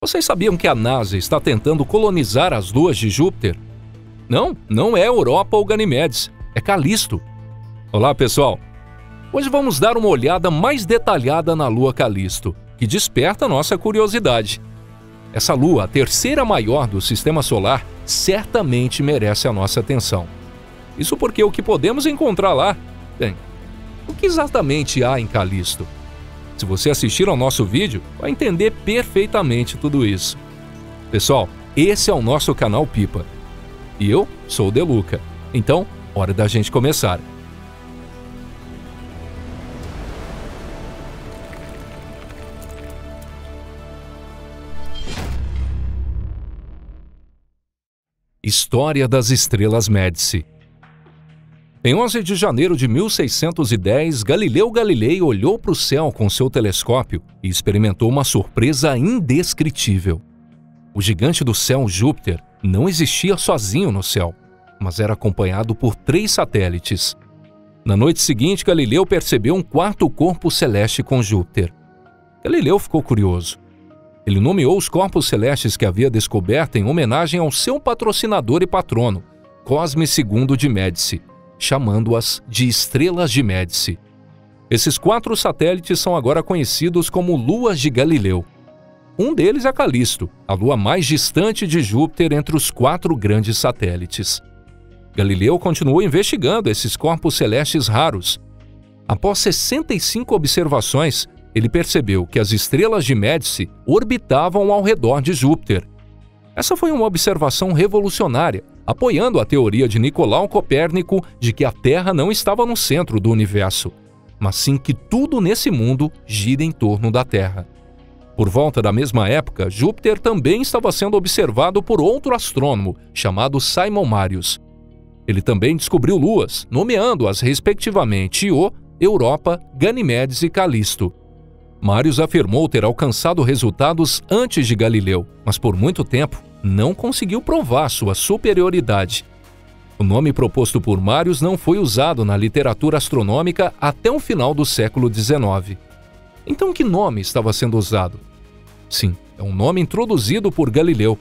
Vocês sabiam que a NASA está tentando colonizar as luas de Júpiter? Não é Europa ou Ganimedes, é Calisto. Olá, pessoal! Hoje vamos dar uma olhada mais detalhada na lua Calisto, que desperta nossa curiosidade. Essa lua, a terceira maior do Sistema Solar, certamente merece a nossa atenção. Isso porque o que podemos encontrar lá... Bem, o que exatamente há em Calisto? Se você assistir ao nosso vídeo, vai entender perfeitamente tudo isso. Pessoal, esse é o nosso canal Pipa. E eu sou o Deluca. Então, hora da gente começar. História das Estrelas Médici. Em 11 de janeiro de 1610, Galileu Galilei olhou para o céu com seu telescópio e experimentou uma surpresa indescritível. O gigante do céu Júpiter não existia sozinho no céu, mas era acompanhado por 3 satélites. Na noite seguinte, Galileu percebeu um quarto corpo celeste com Júpiter. Galileu ficou curioso. Ele nomeou os corpos celestes que havia descoberto em homenagem ao seu patrocinador e patrono, Cosme II de Médici, chamando-as de Estrelas de Médici. Esses 4 satélites são agora conhecidos como luas de Galileu. Um deles é Calisto, a lua mais distante de Júpiter entre os 4 grandes satélites. Galileu continuou investigando esses corpos celestes raros. Após 65 observações, ele percebeu que as estrelas de Médici orbitavam ao redor de Júpiter. Essa foi uma observação revolucionária, apoiando a teoria de Nicolau Copérnico de que a Terra não estava no centro do universo, mas sim que tudo nesse mundo gira em torno da Terra. Por volta da mesma época, Júpiter também estava sendo observado por outro astrônomo, chamado Simon Marius. Ele também descobriu luas, nomeando-as respectivamente Io, Europa, Ganimedes e Calisto. Marius afirmou ter alcançado resultados antes de Galileu, mas por muito tempo não conseguiu provar sua superioridade. O nome proposto por Marius não foi usado na literatura astronômica até o final do século XIX. Então, que nome estava sendo usado? Sim, é um nome introduzido por Galileu.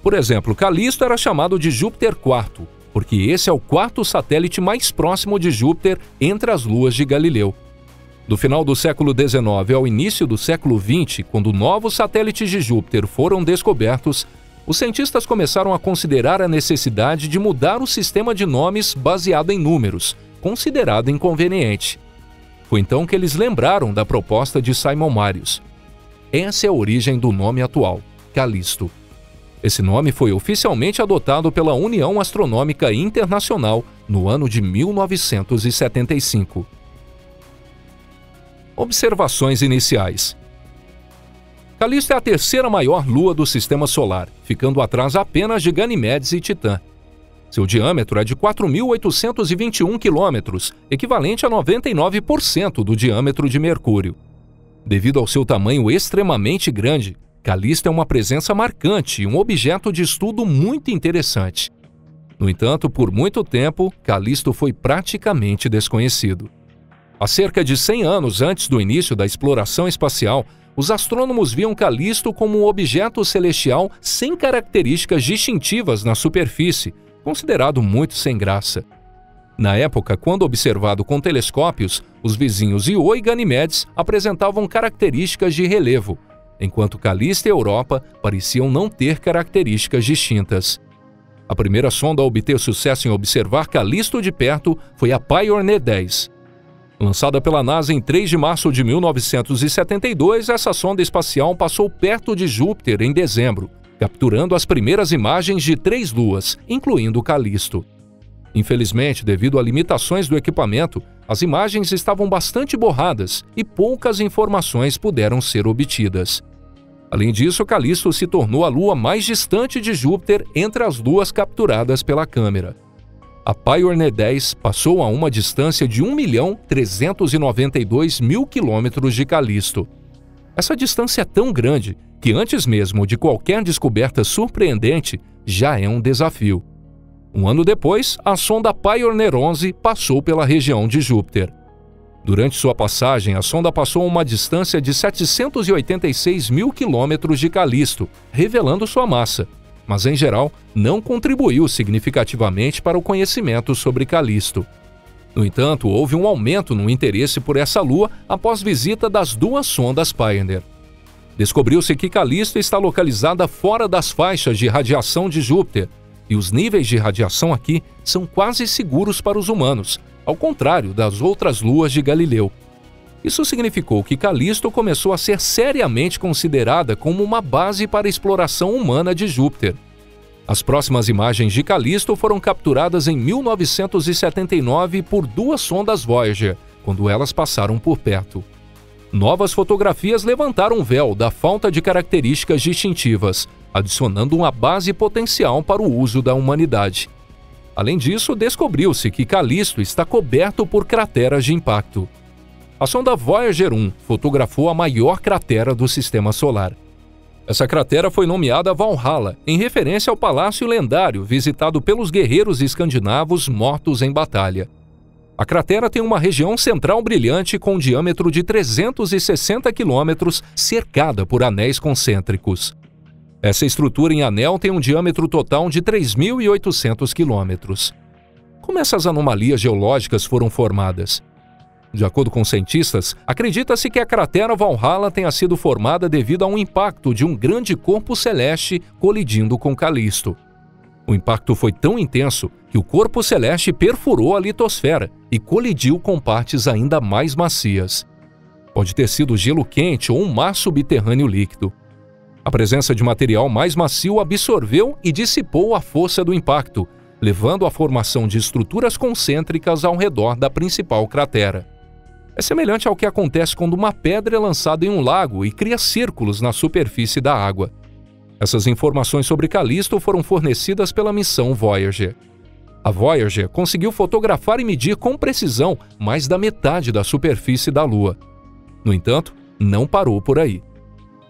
Por exemplo, Calisto era chamado de Júpiter IV, porque esse é o 4º satélite mais próximo de Júpiter entre as luas de Galileu. Do final do século XIX ao início do século XX, quando novos satélites de Júpiter foram descobertos, os cientistas começaram a considerar a necessidade de mudar o sistema de nomes baseado em números, considerado inconveniente. Foi então que eles lembraram da proposta de Simon Marius. Essa é a origem do nome atual, Calisto. Esse nome foi oficialmente adotado pela União Astronômica Internacional no ano de 1975. Observações iniciais. Calisto é a terceira maior lua do Sistema Solar, ficando atrás apenas de Ganimedes e Titã. Seu diâmetro é de 4.821 km, equivalente a 99% do diâmetro de Mercúrio. Devido ao seu tamanho extremamente grande, Calisto é uma presença marcante e um objeto de estudo muito interessante. No entanto, por muito tempo, Calisto foi praticamente desconhecido. Há cerca de 100 anos antes do início da exploração espacial, os astrônomos viam Calisto como um objeto celestial sem características distintivas na superfície, considerado muito sem graça. Na época, quando observado com telescópios, os vizinhos Io e Ganimedes apresentavam características de relevo, enquanto Calisto e Europa pareciam não ter características distintas. A primeira sonda a obter sucesso em observar Calisto de perto foi a Pioneer 10. Lançada pela NASA em 3 de março de 1972, essa sonda espacial passou perto de Júpiter em dezembro, capturando as primeiras imagens de 3 luas, incluindo Calisto. Infelizmente, devido a limitações do equipamento, as imagens estavam bastante borradas e poucas informações puderam ser obtidas. Além disso, Calisto se tornou a lua mais distante de Júpiter entre as luas capturadas pela câmera. A Pioneer 10 passou a uma distância de 1.392.000 km de Calisto. Essa distância é tão grande que antes mesmo de qualquer descoberta surpreendente, já é um desafio. Um ano depois, a sonda Pioneer 11 passou pela região de Júpiter. Durante sua passagem, a sonda passou a uma distância de 786 mil quilômetros de Calisto, revelando sua massa, mas em geral não contribuiu significativamente para o conhecimento sobre Calisto. No entanto, houve um aumento no interesse por essa lua após visita das duas sondas Pioneer. Descobriu-se que Calisto está localizada fora das faixas de radiação de Júpiter, e os níveis de radiação aqui são quase seguros para os humanos, ao contrário das outras luas de Galileu. Isso significou que Calisto começou a ser seriamente considerada como uma base para a exploração humana de Júpiter. As próximas imagens de Calisto foram capturadas em 1979 por duas sondas Voyager, quando elas passaram por perto. Novas fotografias levantaram o véu da falta de características distintivas, adicionando uma base potencial para o uso da humanidade. Além disso, descobriu-se que Calisto está coberto por crateras de impacto. A sonda Voyager 1 fotografou a maior cratera do Sistema Solar. Essa cratera foi nomeada Valhalla, em referência ao palácio lendário visitado pelos guerreiros escandinavos mortos em batalha. A cratera tem uma região central brilhante com um diâmetro de 360 quilômetros, cercada por anéis concêntricos. Essa estrutura em anel tem um diâmetro total de 3.800 quilômetros. Como essas anomalias geológicas foram formadas? De acordo com cientistas, acredita-se que a cratera Valhalla tenha sido formada devido a um impacto de um grande corpo celeste colidindo com Calisto. O impacto foi tão intenso que o corpo celeste perfurou a litosfera e colidiu com partes ainda mais macias. Pode ter sido gelo quente ou um mar subterrâneo líquido. A presença de material mais macio absorveu e dissipou a força do impacto, levando à formação de estruturas concêntricas ao redor da principal cratera. É semelhante ao que acontece quando uma pedra é lançada em um lago e cria círculos na superfície da água. Essas informações sobre Calisto foram fornecidas pela missão Voyager. A Voyager conseguiu fotografar e medir com precisão mais da metade da superfície da Lua. No entanto, não parou por aí.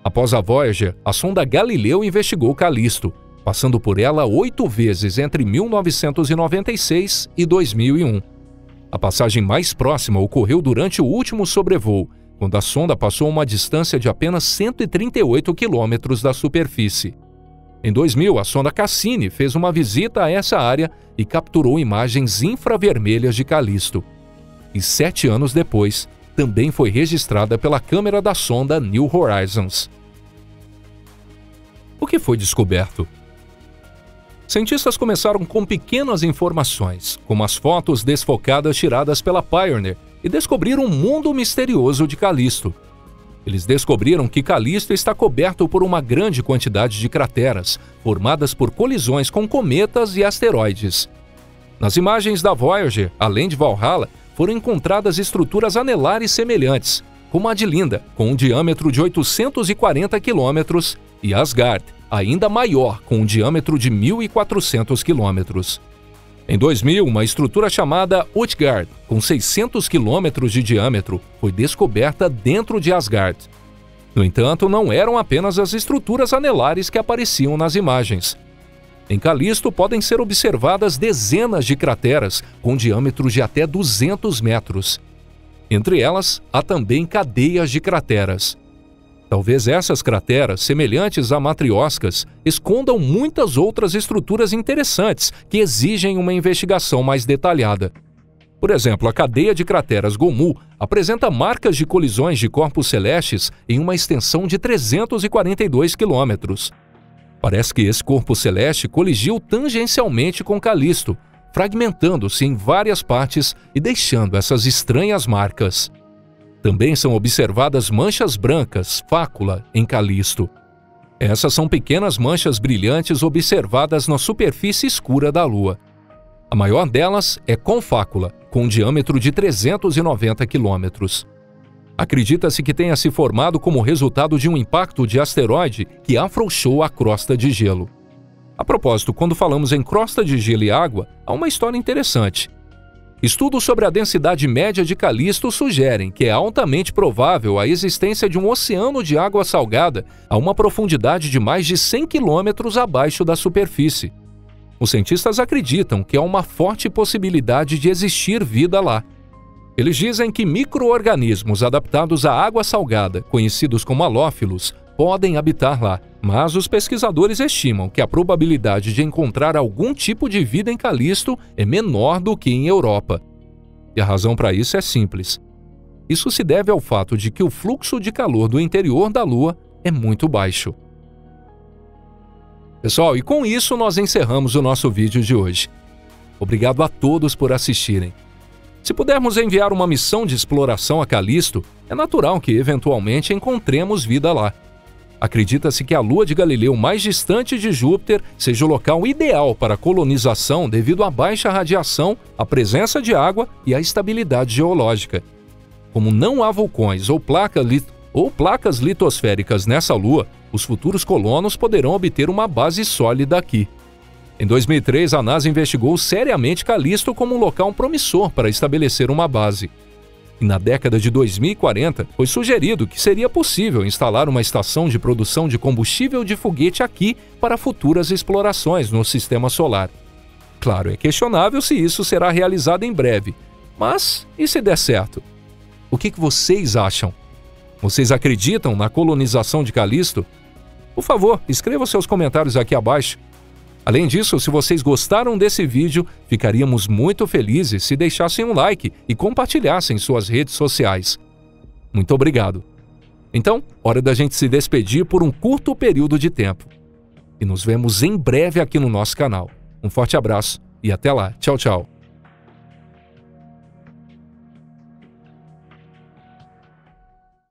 Após a Voyager, a sonda Galileu investigou Calisto, passando por ela 8 vezes entre 1996 e 2001. A passagem mais próxima ocorreu durante o último sobrevoo, quando a sonda passou a uma distância de apenas 138 quilômetros da superfície. Em 2000, a sonda Cassini fez uma visita a essa área e capturou imagens infravermelhas de Calisto. E 7 anos depois, também foi registrada pela câmera da sonda New Horizons. O que foi descoberto? Cientistas começaram com pequenas informações, como as fotos desfocadas tiradas pela Pioneer, e descobriram um mundo misterioso de Calisto. Eles descobriram que Calisto está coberto por uma grande quantidade de crateras, formadas por colisões com cometas e asteroides. Nas imagens da Voyager, além de Valhalla, foram encontradas estruturas anelares semelhantes, como a de Linda, com um diâmetro de 840 quilômetros, e Asgard, ainda maior, com um diâmetro de 1.400 quilômetros. Em 2000, uma estrutura chamada Utgard, com 600 quilômetros de diâmetro, foi descoberta dentro de Asgard. No entanto, não eram apenas as estruturas anelares que apareciam nas imagens. Em Calisto podem ser observadas dezenas de crateras com diâmetros de até 200 metros. Entre elas, há também cadeias de crateras. Talvez essas crateras, semelhantes a matrioscas, escondam muitas outras estruturas interessantes que exigem uma investigação mais detalhada. Por exemplo, a cadeia de crateras Gomu apresenta marcas de colisões de corpos celestes em uma extensão de 342 quilômetros. Parece que esse corpo celeste colidiu tangencialmente com Calisto, fragmentando-se em várias partes e deixando essas estranhas marcas. Também são observadas manchas brancas, fácula, em Calisto. Essas são pequenas manchas brilhantes observadas na superfície escura da Lua. A maior delas é Confácula, com um diâmetro de 390 quilômetros. Acredita-se que tenha se formado como resultado de um impacto de asteroide que afrouxou a crosta de gelo. A propósito, quando falamos em crosta de gelo e água, há uma história interessante. Estudos sobre a densidade média de Calisto sugerem que é altamente provável a existência de um oceano de água salgada a uma profundidade de mais de 100 quilômetros abaixo da superfície. Os cientistas acreditam que há uma forte possibilidade de existir vida lá. Eles dizem que micro-organismos adaptados à água salgada, conhecidos como halófilos, podem habitar lá, mas os pesquisadores estimam que a probabilidade de encontrar algum tipo de vida em Calisto é menor do que em Europa. E a razão para isso é simples. Isso se deve ao fato de que o fluxo de calor do interior da Lua é muito baixo. Pessoal, e com isso nós encerramos o nosso vídeo de hoje. Obrigado a todos por assistirem. Se pudermos enviar uma missão de exploração a Calisto, é natural que eventualmente encontremos vida lá. Acredita-se que a Lua de Galileu mais distante de Júpiter seja o local ideal para a colonização devido à baixa radiação, à presença de água e à estabilidade geológica. Como não há vulcões ou placas litosféricas nessa Lua, os futuros colonos poderão obter uma base sólida aqui. Em 2003, a NASA investigou seriamente Calisto como um local promissor para estabelecer uma base. E na década de 2040, foi sugerido que seria possível instalar uma estação de produção de combustível de foguete aqui para futuras explorações no Sistema Solar. Claro, é questionável se isso será realizado em breve, mas e se der certo? O que vocês acham? Vocês acreditam na colonização de Calisto? Por favor, escrevam seus comentários aqui abaixo. Além disso, se vocês gostaram desse vídeo, ficaríamos muito felizes se deixassem um like e compartilhassem em suas redes sociais. Muito obrigado. Então, hora da gente se despedir por um curto período de tempo. E nos vemos em breve aqui no nosso canal. Um forte abraço e até lá. Tchau, tchau.